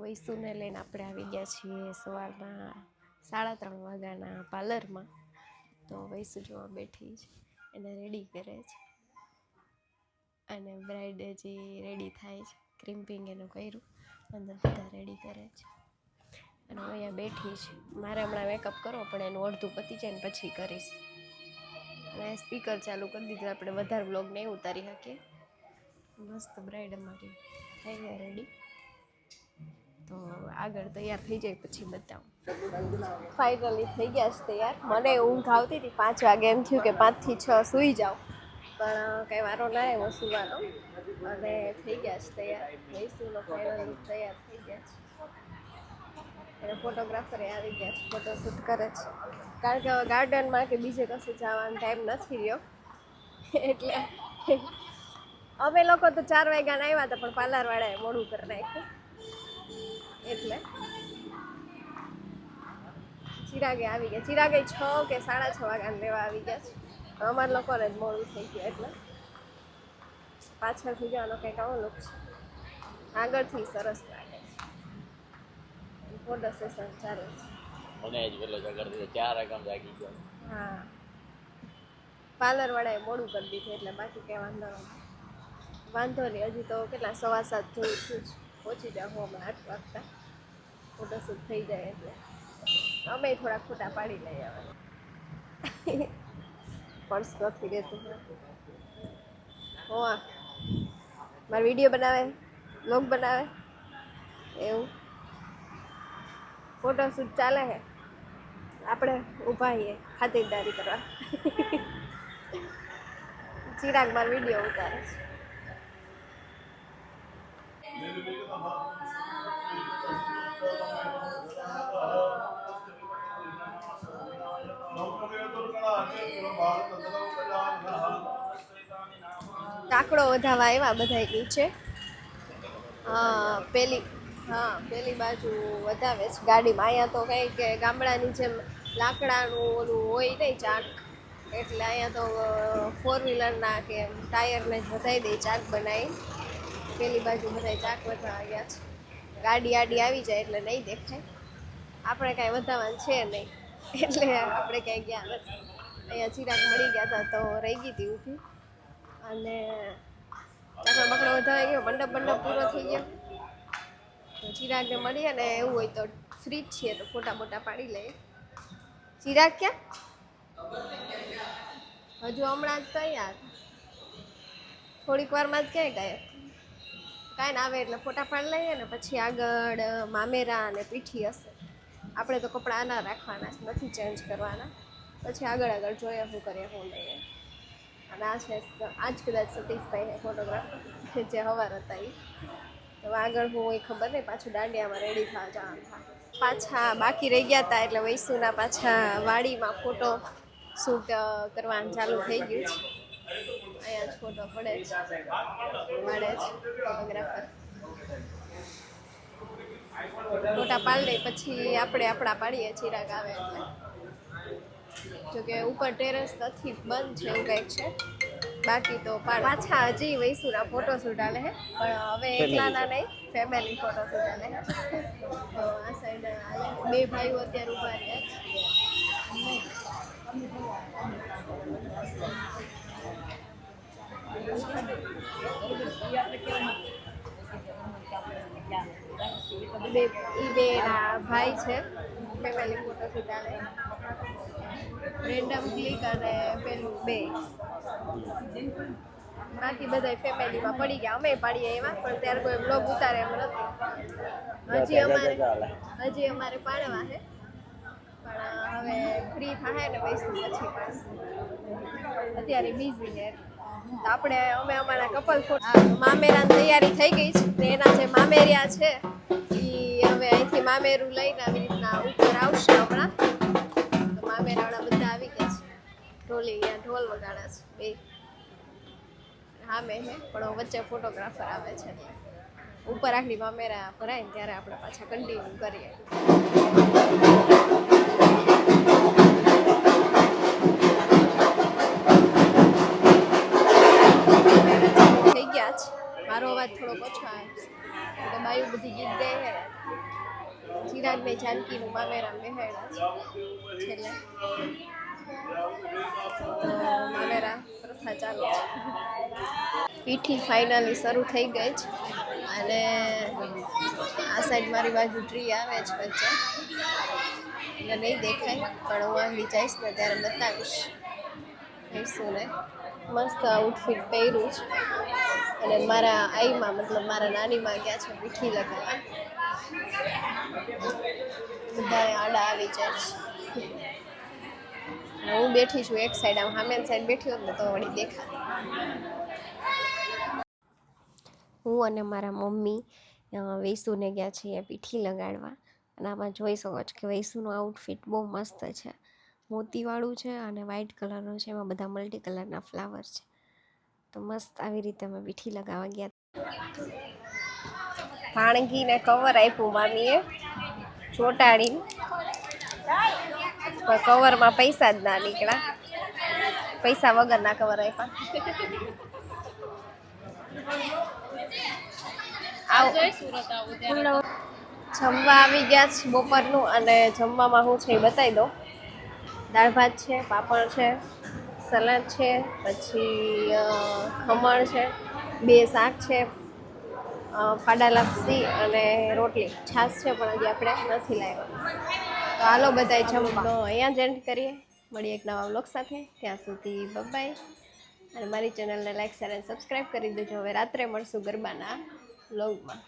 વૈસુને લઈને આપણે આવી ગયા છીએ સવારના 3:30 વાગ્યાના પાર્લરમાં. તો વૈસુ જોવા બેઠી છે, એને રેડી કરે છે અને બ્રાઇડ જે રેડી થાય છે, ક્રિમ્પિંગ એનું કર્યું, અંદર બધા રેડી કરે છે અને હું અહીંયા બેઠી છે. મારે હમણાં મેકઅપ કરવો પણ એનું અડધું પતી જાય ને પછી કરીશ. અને સ્પીકર ચાલુ કરી દીધું, આપણે વધારે વ્લોગ નહીં ઉતારી શકીએ. મસ્ત બ્રાઇડ અમારી થઈ ગયા રેડી. તો આગળ તૈયાર થઈ જાય પછી બતાવું. ફાઇનલી થઈ ગયા છે તૈયાર. મને ઊંઘ આવતી હતી, 5 વાગે એમ થયું કે 5 થી 6 સૂઈ જાઉં, પણ કંઈ વારો ના આવ્યો સુવાનો અને થઈ ગયા છે તૈયાર. વૈસુનો ફાઇનલી તૈયાર થઈ ગયા છે. અને ફોટોગ્રાફરે આવી ગયા છે, ફોટોશૂટ કરે છે, કારણ કે ગાર્ડનમાં કે બીજે કશે જવાનો ટાઈમ નથી રહ્યો. એટલે અમે લોકો તો 4 વાગ્યાના આવ્યા હતા, પણ પાર્લરવાળાએ મોડું કરી નાખ્યું. એટલે ચિરાગે આવી ગયા. ચિરાગે 6 કે 6:30 વાગ્યાને લેવા આવી ગયા છે. અમારા લોકોને જ મોડું થઈ ગયું, એટલે પાછળથી જવાનો કંઈક આવો લુક છે. આગળથી સરસ લાગે છે. ફોટો સેશન ચાલે છે. મને જ વેલો જગાડી દીધો, 4 વાગ્યામાં જાગી ગયો. હા, પાર્લરવાળાએ મોડું કરી દીધું એટલે બાકી કંઈ વાંધો નહીં. વાંધો નહીં, હજી તો કેટલા 7:15 જેવું થયું છે. પહોંચી જાવ હમણાં 8 વાગતા, ફોટોશૂટ થઈ જાય એટલે. અમે થોડાક ફોટા પાડી લઈએ હવે. પર્સ નથી રહેતું. હોવા મારો વિડીયો બનાવે, વ્લોગ બનાવે એવું. ફોટોશૂટ ચાલે છે, આપણે ઊભા છીએ ખાતરદારી કરવા. ચિરાગ મારો વિડીયો ઉતારે છે. કાકડો વધાવા આવ્યા બધા નીચે. પેલી બાજુ વધાવે છે ગાડીમાં. અહીંયા તો કંઈ કે ગામડાની જેમ લાકડાનું ઓલું હોય નહીં ચાક, એટલે અહીંયા તો 4 વ્હીલરના કે ટાયરને જ વધાવી દે, ચાક બનાવી. પેલી બાજુ બધા ચાક વધાવા ગયા છે. ગાડી આડી આવી જાય એટલે નહીં દેખાય. આપણે કાંઈ વધારવાનું છે નહીં, એટલે આપણે ક્યાંય ગયા નથી. અહીંયા ચિરાગ મળી ગયા હતા તો રહી ગઈ હતી ઊભી. અને ચાકડો બકડો વધારાઈ ગયો, મંડપ પૂરો થઈ ગયો. તો ચિરાગને મળીએ ને એવું હોય તો ફ્રી જ છીએ તો ફોટા મોટા પાડી લઈએ. ચિરાગ ક્યાં? હજુ હમણાં જ તૈયાર, થોડીક વારમાં જ ક્યાંય ગયા. કાંઈ ના આવે એટલે ફોટા પાડી લઈએ ને પછી આગળ મામેરા અને પીઠી હશે. આપણે તો કપડાં ના રાખવાના છે, નથી ચેન્જ કરવાના. પછી આગળ જોઈએ શું કરીએ શું લઈએ. અને આ છે આજ કદાચ સતીશભાઈ ફોટોગ્રાફર જે હવાર હતા એ. તો આગળ હું એ ખબર નહીં, પાછું દાંડિયામાં રેડી થવા જવાનું થાય. પાછા બાકી રહી ગયા હતા એટલે વૈસુના પાછા વાડીમાં ફોટો શૂટ કરવાનું ચાલુ થઈ ગયું છે. અહીંયા જ ફોટો પડે છે, પાડે છે ફોટોગ્રાફર. ફોટા પાડી લઈ પછી આપણે આપણા પાડીએ ચિરાગ આવે એટલે. જોકે ઉપર ટેરેસ નથી, બંધ છે એવું કંઈક છે. બાકી તો પાછા હજી વૈસુના ફોટોશૂટ હાલે છે, પણ હવે એકલાના નહીં, ફેમિલી ફોટોશૂટ હાલે. તો આ સાઈડ હાલે 2 ભાઈઓ અત્યારે ઊભા રહ્યા છે. બે ભાઈ છે, ફેમિલી ફોટોશૂટ હાલે. રેન્ડમ ક્લિક અને પેલું 2. બાકી બધા ફેમિલીમાં પડી ગયા. અમે પાડીએ એમાં, પણ ત્યારે કોઈ બ્લોગ ઉતારે એમ નથી. હજી અમારે પાડવા છે, પણ હવે ફ્રી થાય ને પૈસા પછી પાડશું. અત્યારે બિઝી છે. તો અમે અમારા કપલ ફોટો મામેરાની તૈયારી થઈ ગઈ છે. એના જે મામેરિયા છે એ હવે અહીંથી મામેરું લઈને આવી રીતના ઉપર આવશે હમણાં. તો મામેરાવાળા બધા આવી ગયા છે. ઢોલ વગાડે છે 2. હા મેં હે, પણ વચ્ચે ફોટોગ્રાફર આવે છે એટલે ઉપર આખરી મામેરા ભરાય ને ત્યારે આપણે પાછા કન્ટિન્યુ કરીએ. થઈ ગયા છે. મારો અવાજ થોડો ઓછો આવે છે, તો બાયું બધી ગીત ગાય છે. વિરાટભાઈ જાનકીનું મામેરા બેહાડ્યા છે છેલ્લે. તો મામેરા પ્રથા ચાલુ છે. પીઠી ફાઇનલી શરૂ થઈ ગઈ છે અને આ સાઈડ મારી બાજુ ટ્રી આવે છે વચ્ચે એટલે નહીં દેખાય પણ હું આગળ જઈશ ને ત્યારે બતાવીશ. વૈસુને મસ્ત આઉટફિટ પહેર્યું છે અને મારા આઈમાં મતલબ મારા નાનીમાં ગયા છે પીઠી લગાવવા. બધા આડા આવી જાય છે. હું બેઠી છું એક સાઈડ, આમ સામેની સાઈડ બેઠી હોત ને તો વળી દેખાત. હું અને મારા મમ્મી વૈસુને ગયા છીએ પીઠી લગાડવા અને આમાં જોઈ શકો છો કે વૈસુનું આઉટફિટ બહુ મસ્ત છે. મોતીવાળું છે અને વ્હાઈટ કલરનું છે, એમાં બધા મલ્ટી કલરના ફ્લાવર છે. તો મસ્ત આવી રીતે અમે પીઠી લગાવવા ગયા. ભાણગીને કવર આપ્યું મામીએ ચોટાડીને, પણ કવરમાં પૈસા જ ના નીકળ્યા. પૈસા વગરના કવર આપ્યા. જમવા આવી ગયા છે બપોરનું અને જમવામાં શું છે એ બતાવી દો. દાળ ભાત છે, પાપડ છે, સલાડ છે, પછી ખમણ છે, 2 શાક છે, ફાડા લાપસી અને રોટલી. છાશ છે પણ હજી આપણે નથી લાવ્યા. તો હાલો બધાય જમવા. અહીંયા જ એન્ડ કરીએ, મળીએ એક નવા વ્લોગ સાથે. ત્યાં સુધી બાય. અને મારી ચેનલને લાઈક શેર અને સબસ્ક્રાઈબ કરી દેજો. હવે રાત્રે મળશું ગરબાના વ્લોગમાં.